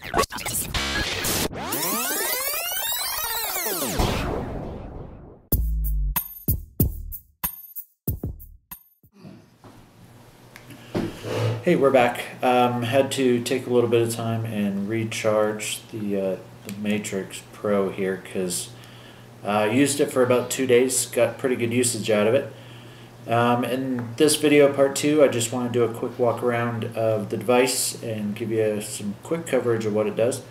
Hey, we're back. Had to take a little bit of time and recharge the Matrix Pro here because I used it for about 2 days, got pretty good usage out of it. In this video, part 2, I just want to do a quick walk around of the device and give you some quick coverage of what it does,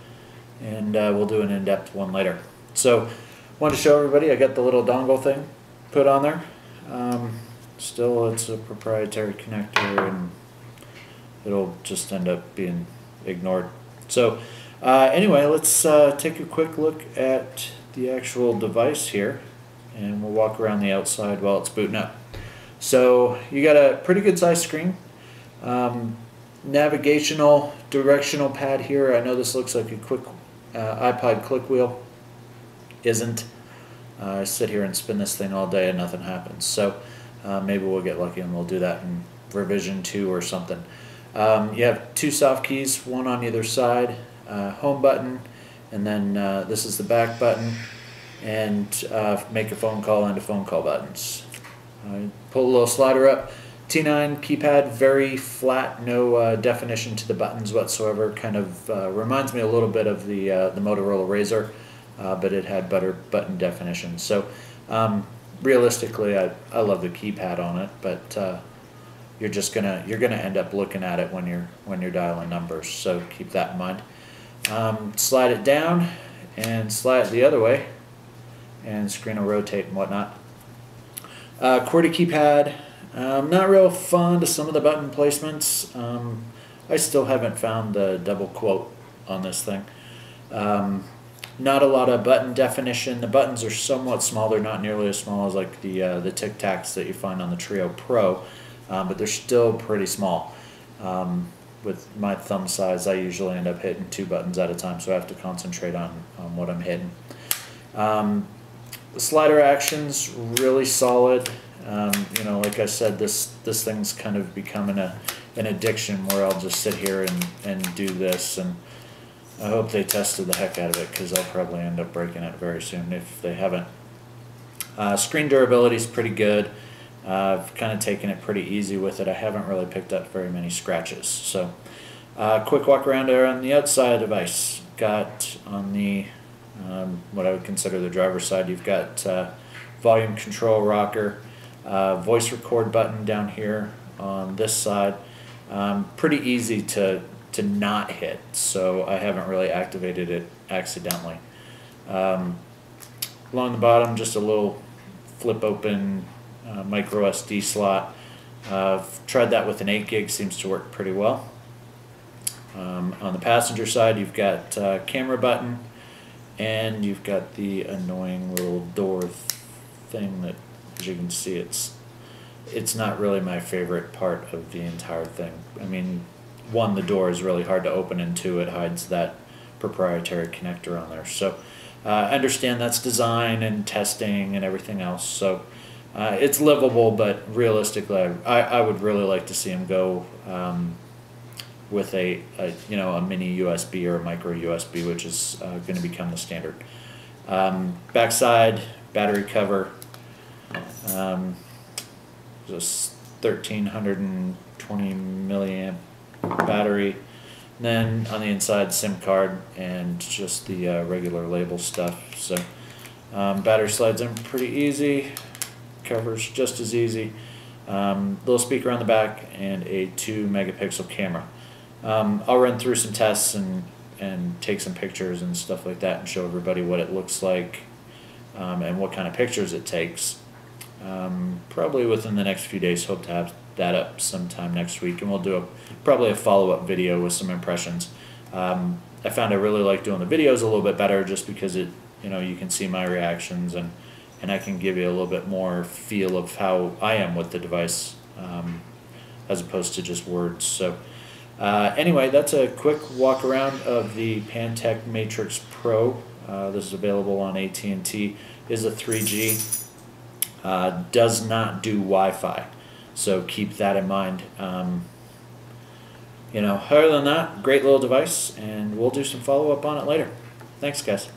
and we'll do an in-depth one later. So, wanted to show everybody I got the little dongle thing put on there. Still, it's a proprietary connector and it'll just end up being ignored. So anyway, let's take a quick look at the actual device here, and we'll walk around the outside while it's booting up. So you got a pretty good sized screen, navigational directional pad here. I know this looks like a quick iPod click wheel. Isn't. I sit here and spin this thing all day and nothing happens. So maybe we'll get lucky and we'll do that in revision 2 or something. You have 2 soft keys, one on either side, home button, and then this is the back button, and make a phone call and a phone call buttons. Pull a little slider up. T9 keypad, very flat, no definition to the buttons whatsoever. Kind of reminds me a little bit of the Motorola Razr, but it had better button definition. So realistically, I love the keypad on it, but you're gonna end up looking at it when you're dialing numbers, so keep that in mind. Slide it down and slide it the other way, and the screen will rotate and whatnot. QWERTY keypad. Not real fond of some of the button placements. I still haven't found the double quote on this thing. Not a lot of button definition. The buttons are somewhat small. They're not nearly as small as like the Tic Tacs that you find on the Trio Pro. But they're still pretty small. With my thumb size, I usually end up hitting 2 buttons at a time, so I have to concentrate on what I'm hitting. The slider action's really solid. You know, like I said, this thing's kind of becoming an addiction where I'll just sit here and do this, and I hope they tested the heck out of it because I'll probably end up breaking it very soon if they haven't. Screen durability is pretty good. I've kind of taken it pretty easy with it. I haven't really picked up very many scratches. So, quick walk around there on the outside of the device. Got on the what I would consider the driver's side, you've got volume control rocker, voice record button down here on this side. Pretty easy to not hit, so I haven't really activated it accidentally. Along the bottom, just a little flip open micro SD slot. I've tried that with an 8 gig, seems to work pretty well. On the passenger side, you've got camera button, and you've got the annoying little door thing that, as you can see, it's not really my favorite part of the entire thing. I mean, one, the door is really hard to open, and 2, it hides that proprietary connector on there. So I understand that's design and testing and everything else, so it's livable, but realistically, I would really like to see them go with a mini USB or a micro USB, which is going to become the standard. Backside battery cover, just 1320 milliamp battery. And then on the inside, SIM card and just the regular label stuff. So battery slides in pretty easy. Covers just as easy. Little speaker on the back and a 2 megapixel camera. I'll run through some tests and take some pictures and stuff like that and show everybody what it looks like and what kind of pictures it takes. Probably within the next few days. Hope to have that up sometime next week, and we'll do probably a follow-up video with some impressions. I found I really like doing the videos a little bit better just because you can see my reactions and I can give you a little bit more feel of how I am with the device as opposed to just words. So anyway, that's a quick walk around of the Pantech Matrix Pro. This is available on AT&T. Is a 3G. Does not do Wi-Fi, so keep that in mind. You know, other than that, great little device, and we'll do some follow-up on it later. Thanks, guys.